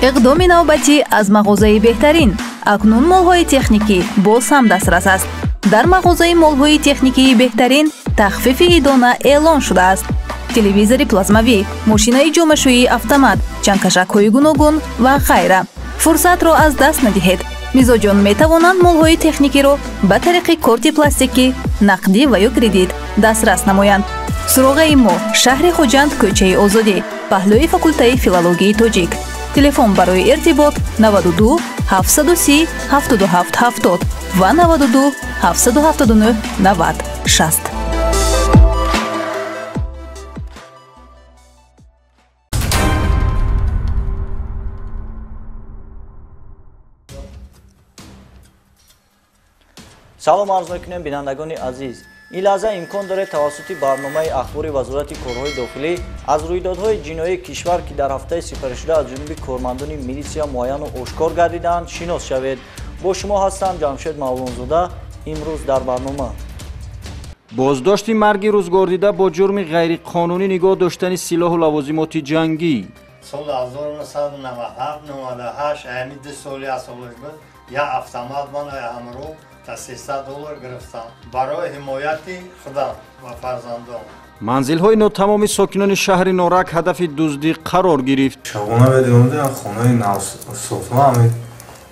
اقدام نوبتی از مغازه بهترین. اکنون مول‌های تکنیکی باز هم دسترس است. در مغازه مول‌های تکنیکی بهترین تخفیف ایدانه اعلان شده است. تلویزیون پلازماوی، ماشین‌های جمع‌شویی اتومات، چنگ‌کشک‌های گوناگون و غیره. فرصت را از دست ندهید. میزوجان میتوانند مول‌های تکنیکی را به طریق کارت پلاستیکی، نقدی و یا کردیت دسترس نمایند. سراغ ما شهر خوجند، کوچه آزادی، پهلوی فاکولته فیلولوژی تاجیک. تلفن برای ارتباط 92 730 7770 و 92 779 90 60. سلام عرض میکنم بینندگان عزیز. این لحظه امکان دارد توسط برنامه اخباری وزارت کارهای داخلی از رویدادهای جنایی کشور که در هفته سپری شده از جانب کارمندان میلیسیا معین و آشکار گردیدند شناس شوید. با شما هستم جمشید مولانزاده. امروز در برنامه بازداشت مرگ روزگاردیده با جرم غیرقانونی نگاه داشتن سلاح و لوازمات جنگی. سال 1997-98 یعنی 2 سالی از سالش بود یک اتومات من همراه تا $300 گرفتم برای حمایت خودم و فرزندان. منزل‌های ناتمام ساکنان شهر نورک هدف دزدی قرار گرفت. شبانه بدونده خانه نوسافا همه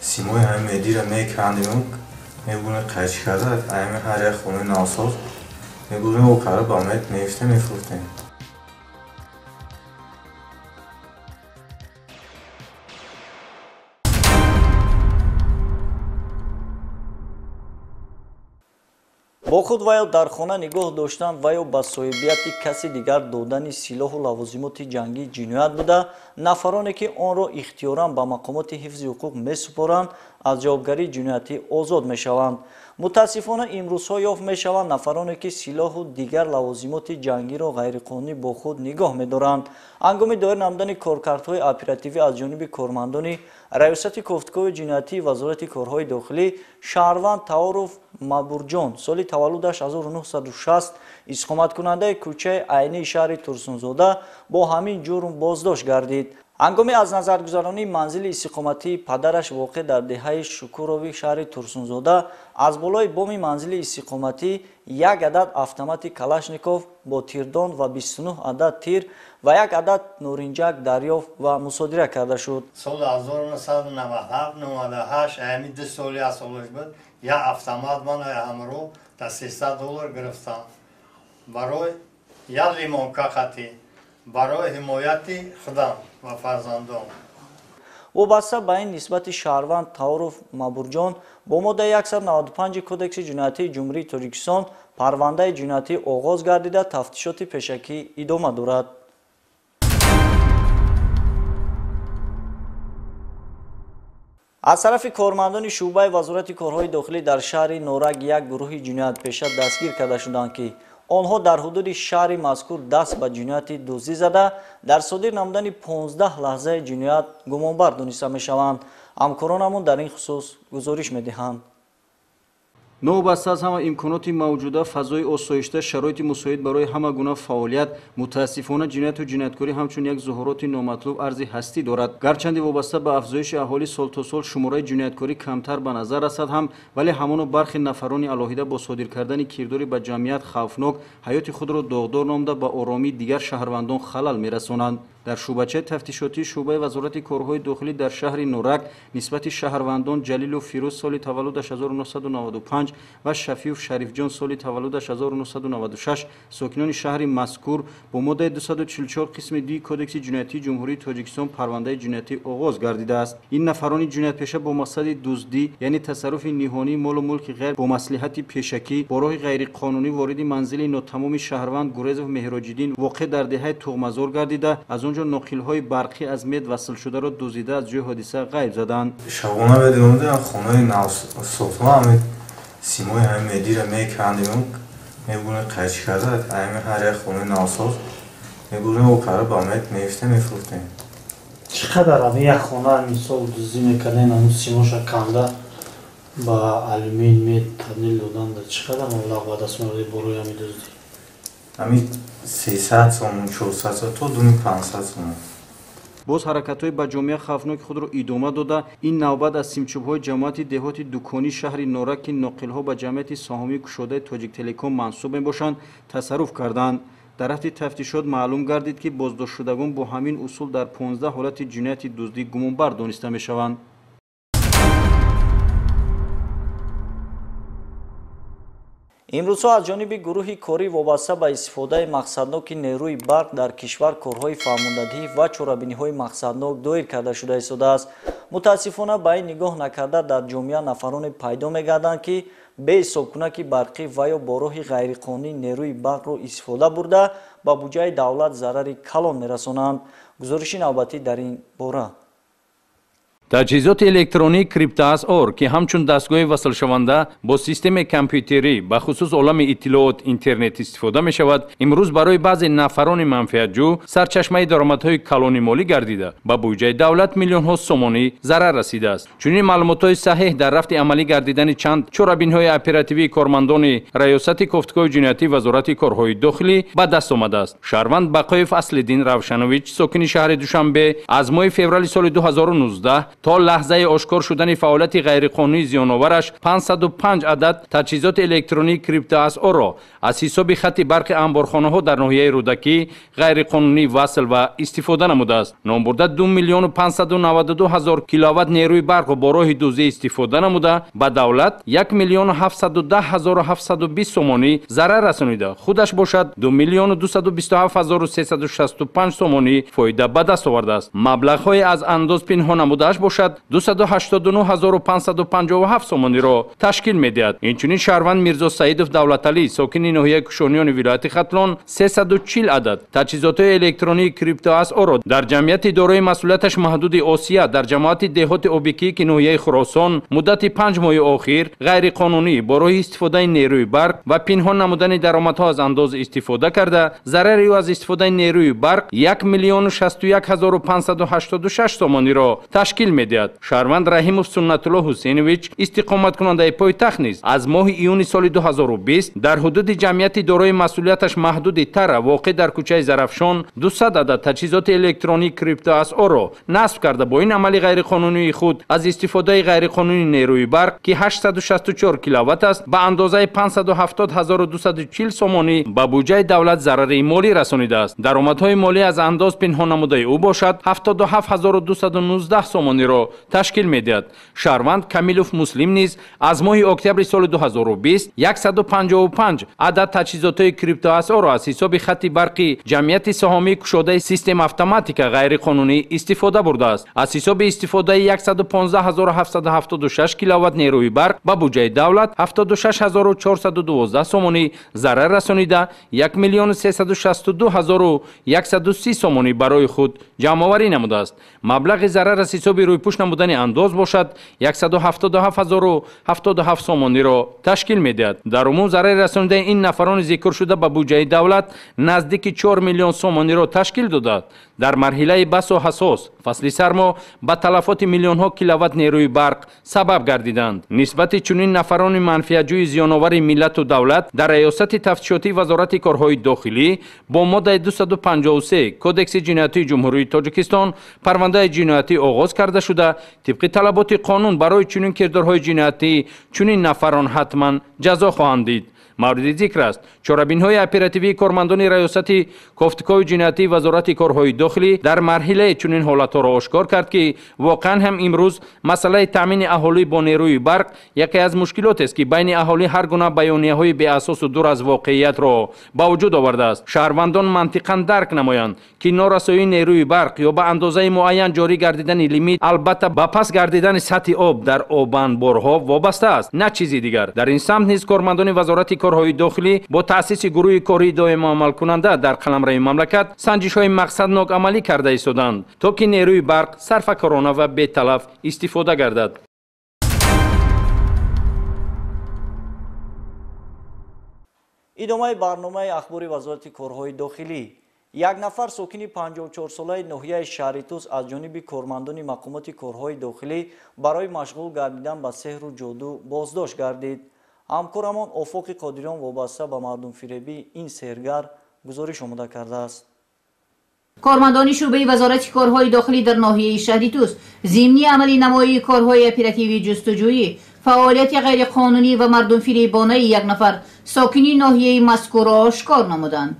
سیمای همه مدیر میکندیم میگونه قش کرده همه هر یک خانه نوساز میگونه او کارا با مت میفته میفروختیم. با خود و یا در خانه نگاه داشتن و یا به صاحبیت کسی دیگر دادن سلاح و لوازمات جنگی جنایت بوده. نفرانی که آن را اختیاراً به مقامات حفظ حقوق می‌سپارند از جوابگری جنایتی آزاد می‌شوند. متاسفانه امروزها یافت می‌شوند نفرانی که سلاح و دیگر لوازمات جنگی را غیرقانونی با خود نگاه می‌دارند. هنگام دایر نمودن کارکردهای اپراتیوی از جانب کارمندان ریاست کوفتگاه جنایتی وزارت کارهای داخلی، شهروند تعارف مبورجان سال تولدش 1960 اقامت کننده کوچه عینی شهر ترسونزاده با همین جرم بازداشت گردید. هنگام از نظر گذرانی منزل استقامتی پدرش واقع در دهه شکوروی شهر ترسونزاده از بالای بام منزل استقامتی یک عدد اتومات کلاشنیکوف با تیردان و 29 عدد تیر و یک عدد نورینجک دریافت و مصادره کرده شد. سال 1997-98 یعنی 2 سالی از سالش بود یک اتومات من همراه تا $300 گرفتم برای یک لیمون کاختی برای حمایت خودم و فرزندان. وابسته به این نسبت شهروند تعارف مبورجان با ماده 195 کودکس جنایتی جمهوری تاجیکستان پرونده جنایتی آغاز گردیده تفتیشات پیشکی ادامه دارد. از طرف کارمندان شعبه وزارت کارهای داخلی در شهر نورک یک گروه جنایت پیشه دستگیر کرده شدند که آنها در حدود شهر مذکور دست به جنایت دزدی زده در صادر نمودن 15 لحظه جنایت گمانبر دانسته میشوند. همکارانمون در این خصوص گزارش میدهند. نوبسته از همه امکانات موجوده فضای آسایشته شرایط مساعد برای همه گونه فعالیت متاسفانه جنایت و جنایتکاری همچون یک ظهورات نامطلوب ارز هستی دارد. گرچند وابسته به افزایش اهالی سال تا سال شماره جنایتکاری کمتر به نظر رسد هم ولی همان برخی نفران علاهیده با صادر کردن کرداری به جمعیت خوفناک حیات خود را داغدار نموده به آرامی دیگر شهروندان خلل میرسانند. در شعبچه تفتیشاتی شعبه وزارت کارهای داخلی در شهر نورک نسبت شهروندان جلیل و فیروز سال تولدش 1995 و شفیع و شریف جان سال تولدش 1996 ساکنان شهر مذکور با ماده 244 قسم دی کودکس جنایتی جمهوری تاجیکستان پرونده جنایتی آغاز گردیده است. این نفران جنایت پیشه با مقصد دزدی یعنی تصرف نهانی مال و ملک غیر با مصلحت پیشکی با راه غیر قانونی وارد منزل ناتمام شهروند گریز و مهراجدین واقع در دهه تغمزار گردیده از اونجا ناقل‌های برقی از مد وصل شده را دزدیده از جای حادثه غیب زدند. شبانه بدونده خانه نوسافا همه سیمای همه مدیر میکندیم میگونه قش کرده همه هر یک خانه نوساز میگونه او کارا با مت میفته میفروختیم. چقدر همه یک خانه مثال دزدی میکنین همون سیماش کنده با آلومین مید تبدیل دادن چقدر مبلغ با دست می‌آوردی برای همین دزدی؟ همین 300 سومون 400 تا 2500 سومون. боз ҳаракатҳои ба ҷомеа хавфноки худро идома дода ин навбат аз симчӯбҳои ҷамоати деҳоти дуконӣ шаҳри норак ки ноқилҳо ба ҷамъияти соҳамии кушодаи тоҷиктелеком мансуб мебошанд тасарруф карданд. дар рафти тафтишот маълум гардид ки боздоштшудагон бо ҳамин усул дар 15 ҳолати ҷинояти дуздӣ гумонбар дониста мешаванд. имрӯзҳо аз ҷониби гурӯҳи корӣ вобаста ба истифодаи мақсадноки нерӯи барқ дар кишвар корҳои фаҳмондадиҳӣ ва чорабиниҳои мақсаднок доир карда шуда истодааст. мутаассифона ба ин нигоҳ накарда дар ҷомеа нафароне пайдо мегарданд ки беҳисобкунаки барқӣ ва ё бо роҳи ғайриқонунӣ нерӯи барқро истифода бурда ба буҷаи давлат зарари калон мерасонанд. гузориши навбатӣ дар ин бора. таҷҳизоти электронии криптоасъор ки ҳамчун дастгоҳи васлшаванда бо системаи компютерӣ ба хусус олами иттилоот интернет истифода мешавад, имрӯз барои баъзе нафарони манфиатҷӯ сарчашмаи даромадҳои калони молӣ гардида ба буҷаи давлат миллионҳо сомонӣ зарар расидааст. чунин маълумотҳои саҳеҳ дар рафти амалӣ гардидани чанд чорабинҳои оперативии кормандони раёсати кофтикои ҷиноятии вазорати корҳои дохилӣ ба даст омадааст. шаҳрванд Бақоев Аслиддин Равшанович сокини шаҳри Душанбе аз моҳи феврали соли 2019 то лаҳзаи ошкор шудани фаъолияти ғайриқонунии зиёновараш 505 адад таҷҳизоти электронии криптоасъорро аз ҳисоби хатти барқи анборхонаҳо дар ноҳияи рӯдакӣ ғайриқонунӣ васл ва истифода намудааст. номбурда 2 миллион 592 ҳазор киловатт нерӯи барқро бо роҳи дуздӣ истифода намуда ба давлат 1 миллион 710 ҳазор 720 сомонӣ зарар расонида, худаш бошад 2 миллион 227 ҳазор 365 сомонӣ фоида ба даст овардааст. маблағҳои аз андоз пинҳон намудааш бошад 289,557 сомониро ташкил медиҳад. инчунин шаҳрванд Мирзо Саидов Давлаталӣ сокини ноҳияи Кушонёни вилояти Хатлон 340 адад таҷҳизотҳои электронии криптоасъорро дар ҷамъияти дорои масъулияташ маҳдуди Осия дар ҷамоати деҳоти Обикӣ ки ноҳияи Хуросон муддати 5 моҳи охир ғайриқонунӣ бо роҳи истифодаи нерӯи барқ ва пинҳон намудани даромадҳо аз андоз истифода карда зарари ӯ аз истифодаи нерӯи барқ 1 миллион 61 ҳазору 586 сомониро ташкил медиҳад. шаҳрванд Раҳимов Суннатулло Ҳусейнович истиқоматкунандаи пойтахт низ аз моҳи июни соли 2020 дар ҳудуди ҷамъияти дорои масъулияташ маҳдуди Тара воқеъ дар кӯчаи Зарафшон 200 адад таҷҳизоти электронии криптоасъорро насб карда бо ин амали ғайриқонунии худ аз истифодаи ғайриқонунии нерӯи барқ ки 864 киловатт аст ба андозаи 570,240 сомонӣ ба буҷаи давлат зарари молӣ расонидааст. даромадҳои молӣ аз андоз пинҳон намудаи ӯ бошад 77,219 сомониро ташкил медиҳад. шаҳрванд Камилов Муслим низ аз моҳи октябри соли 2020 155 адад таҷҳизотҳои криптоасъорро аз ҳисоби хатти барқи ҷамъияти соҳамии кушодаи система автоматика ғайриқонунӣ истифода бурдааст. аз ҳисоби истифодаи 115,776 киловатт нерӯи барқ ба буҷаи давлат 76,412 сомонӣ зарар расонида 1 миллион 362,130 сомонӣ барои худ ҷамъоварӣ намудааст. маблағи зарар аз ҳисоби рӯйпӯш намудани андоз бошад 177,077 сомониро ташкил медиҳад. дар умум зарари расонидаи ин нафарони зикршуда ба буҷаи давлат наздики 4 миллион сомониро ташкил додад. дар марҳилаи басу ҳасос фасли сармо ба талафоти миллионҳо киловатт нерӯи барқ сабаб гардиданд. нисбати чунин нафарони манфиатҷӯи зиёновари миллату давлат дар раёсати тафтишотии вазорати корҳои дохилӣ бо моддаи 253 кодекси ҷиноятии ҷумҳурии Тоҷикистон парвандаи ҷиноятӣ оғоз карда шуда тибқи талаботи қонун барои чунин кирдорҳои ҷиноятӣ чунин нафарон ҳатман ҷазо хоҳанд дид. мавриди зикр аст чорабинҳои оперативии кормандони раёсати кофтикои ҷиноятии вазорати корҳои дохилӣ дар марҳилаи чунин ҳолатҳоро ошкор кард ки воқеан ҳам имрӯз масъалаи таъмини аҳолӣ бо нерӯи барқ яке аз мушкилотест ки байни аҳолӣ ҳар гуна баёнияҳои беасосу дур аз воқеиятро ба вуҷуд овардааст. шаҳрвандон мантиқан дарк намоянд ки норасоии нерӯи барқ ё ба андозаи муайян ҷорӣ гардидани лимит албатта ба паст гардидани сатҳи об дар обанборҳо вобаста аст, на чизи дигар. дар ин самт низ кормандони вазорати корҳои дохилӣ бо таъсиси гурӯҳи кории доимоамалкунанда дар қаламраи мамлакат санҷишҳои мақсаднок амалӣ карда истоданд то ки нерӯи барқ сарфакорона ва беталаф истифода гардад. идомаи барномаи ахбори вазорати корҳои дохилӣ. як нафар сокини 54-солаи ноҳияи шаҳри Туз аз ҷониби кормандони мақомоти корҳои дохилӣ барои машғул гардидан ба сеҳру ҷоду боздошт гардид. ҳамкорамон Офоқи Қодириён вобаста ба мардумфиребии ин сеҳргар гузориш омода кардааст. کارمندان شعبه وزارت کارهای داخلی در ناحیه شهری توس ضمن عملی نمایی کارهای اپراتیوی جستجویی فعالیت غیرقانونی و مردم فریبانه یک نفر ساکنی ناحیه مذکور را آشکار نمودند.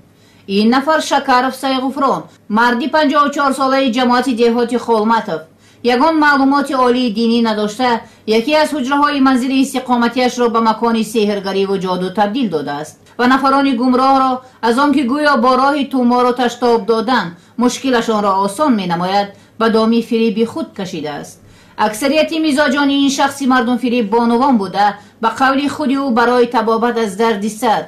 این نفر شکرف سیغفران، مردی 54 ساله جماعت دهاتی خولمتف، یگان معلومات عالی دینی نداشته یکی از حجره‌های منزل استقامتیش را به مکان سحرگری و جادو تبدیل داده است و نفران گمراه را از آنکه گویا با راه توما را تشتاب دادن مشکلشان را آسان می نماید به دامی فریبی خود کشیده است. اکثریت مزاجان این شخصی مردم فریب بانوان بوده به قول خودی او برای تبابت از درد سر،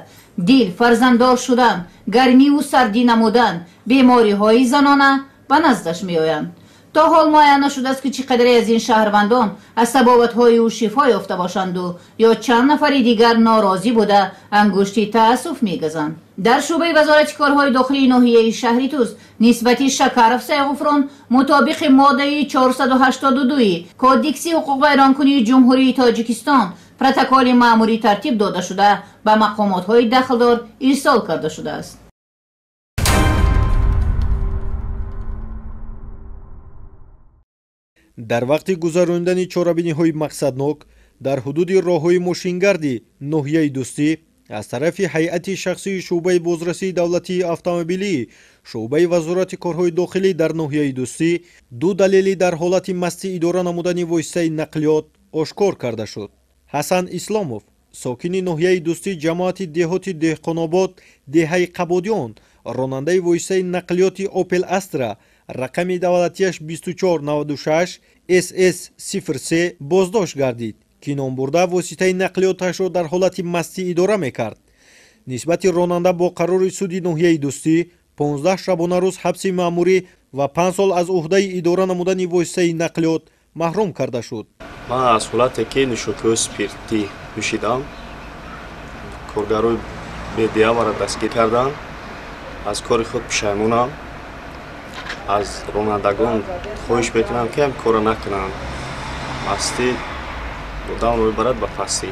دل، فرزنددار شدن، گرمی و سردی نمودن، بیماری های زنانه به نزدش می آیند. تا حال معاینه شده است که چقدر از این شهروندان از تبابت های او شفا یافته باشند و یا چند نفر دیگر ناراضی بوده انگشتی تأسف میگزند. در شعبه وزارت کارهای داخلی ناحیه شهری توس نسبت شکرف سیغفران مطابق ماده 482 کودکس حقوق ویرانکنی جمهوری تاجیکستان پروتکل مأموری ترتیب داده شده به مقامات های دخلدار ارسال کرده شده است. در وقت گذراندن چاره‌بینی‌های مقصدناک در حدود راه‌های ماشینگردی ناحیه دوستی از طرف هیئت شخصی شعبه بازرسی دولتی اتومبیلی شعبه وزارت کارهای داخلی در ناحیه دوستی دو دلیلی در حالت مستی اداره نمودن واسطه نقلیات آشکار کرده شد. حسن اسلامов ساکن ناحیه دوستی جماعت دهات دهقان‌آباد دهه قبادیان راننده واسطه نقلیات اوپل استرا رقم دولتیش 2496 SS03 بازداشت گردید که نام برده واسطه نقلیاتش را در حالت مستی اداره میکرد. نسبت راننده با قرار سود ناحیه دوستی 15 شبانه روز حبس مأموری و 5 سال از عهده اداره نمودن واسطه نقلیات محروم کرده شد. من از حالتی که نوشیدنی اسپریتی نوشیدم کارگرای بدیه مرا دستگیر کردند. از کار خود پشیمانم. از رانندگان خواهش میکنم که این کار نکنند. مستی بودن روی برد به پستی.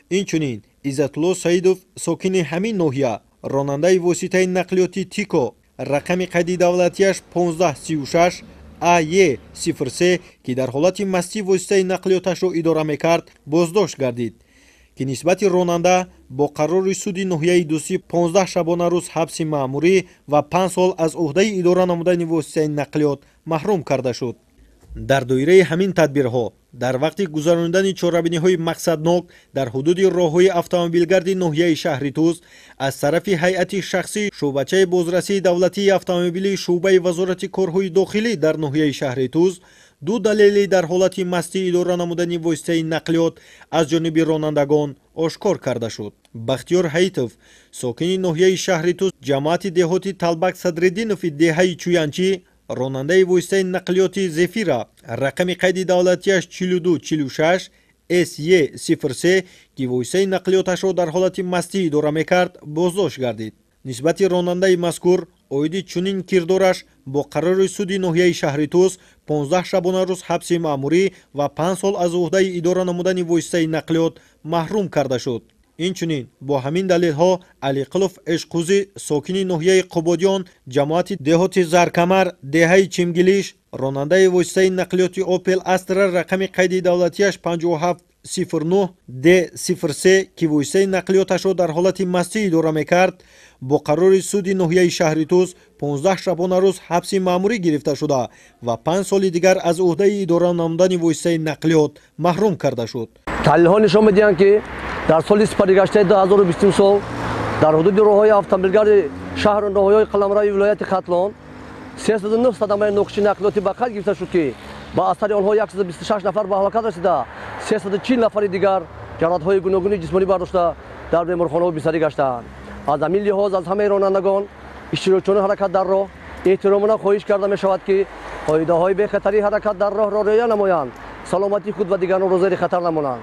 اینچنین عزتالله سعیدов ساکن همین ناحیه راننده واسطه نقلیاتی تیکو رقم قیدی دولتیش 1536 AE03 که در حالت مستی واسطه نقلیاتش را اداره میکرد بازداشت گردید که نسبت راننده با قرار سود ناحیه دوستی 15 شبانه روز حبس مأموری و 5 سال از عهده اداره نمودن واسطه نقلیات محروم کرده شد. در دایره همین تدبیرها در وقت گذراندن چاره‌بینی‌های مقصدناک در حدود راه‌های اتومبیلگرد ناحیه شهری توس از طرف هیئت شخصی شعبچه بازرسی دولتی اتومبیلی شعبه وزارت کارهای داخلی در ناحیه شهری توس دو دلیلی در حالت مستی اداره نمودن واسطه نقلیات از جانب رانندگان آشکار کرده شد. بختیار حیتов ساکن ناحیه شهری توس جماعت دهاتی طلبک صدرالدینов دهه چویانچی راننده واسطه نقلیاتی زفیرا رقم قید دولتیش 4246 SE03 که واسطه نقلیاتش را در حالت مستی اداره میکرد بازداشت گردید. نسبت راننده مذکور اویدی چنین کردارش با قرار سود ناحیه شهری توس 15 شبانه روز حبس مأموری و 5 سال از عهده اداره نمودن واسطه نقلیات محروم کرده شد. اینچنین با همین دلیل ها علی قلف عشقوزی ساکن ناحیه قبادیان جماعت دهات زرکمر دهه چمگلیش راننده واسطه نقلیات اوپل استرا رقم قید دولتیش 5709 D03 که واسطه نقلیاتش را در حالت مستی اداره میکرد با قرار سود ناحیه شهری توس 15 شبانه روز حبس مأموری گرفته شده و 5 سال دیگر از عهده اداره نمودن واسطه نقلیات محروم کرده شد. تحلیل ها نشان میدهند که در سال سپری گشته 2022 در حدود راه‌های اتومبیلگرد شهر و ناحیه‌های قلمرو ولایت ختلان 309 صدمه نقشه نقلیاتی به خرج گرفته شد که با اثر آنها 126 نفر به هلاکت رسیده 340 نفر دیگر جراحت‌های گوناگون جسمانی برداشته در بیمارخانه بستری گشتند. از همین لحاظ از همه رانندگان اشتراکچیان حرکت در راه احتراماً خواهش کرده می شود که قاعده‌های به خطری حرکت در راه را رعایت نمایند، سلامتی خود و دیگران را زیر خطر نمانند.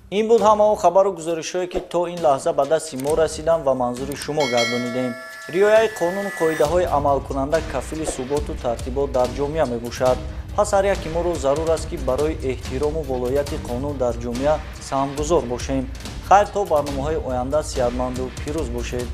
این بود همه خبر و گزارش‌هایی که تا این لحظه به دست ما رسیدن و منظور شما گردانیدیم. رعایت قانون و قاعده‌های عمل کننده کفیل ثبات و ترتیبات در جامعه میباشد. پس هر یکی ما رو ضرور است که برای احترام و ولایت قانون در جامعه سهمگزار باشیم. хайр то барномаҳои оянда сиҳатманду пирӯз бошед.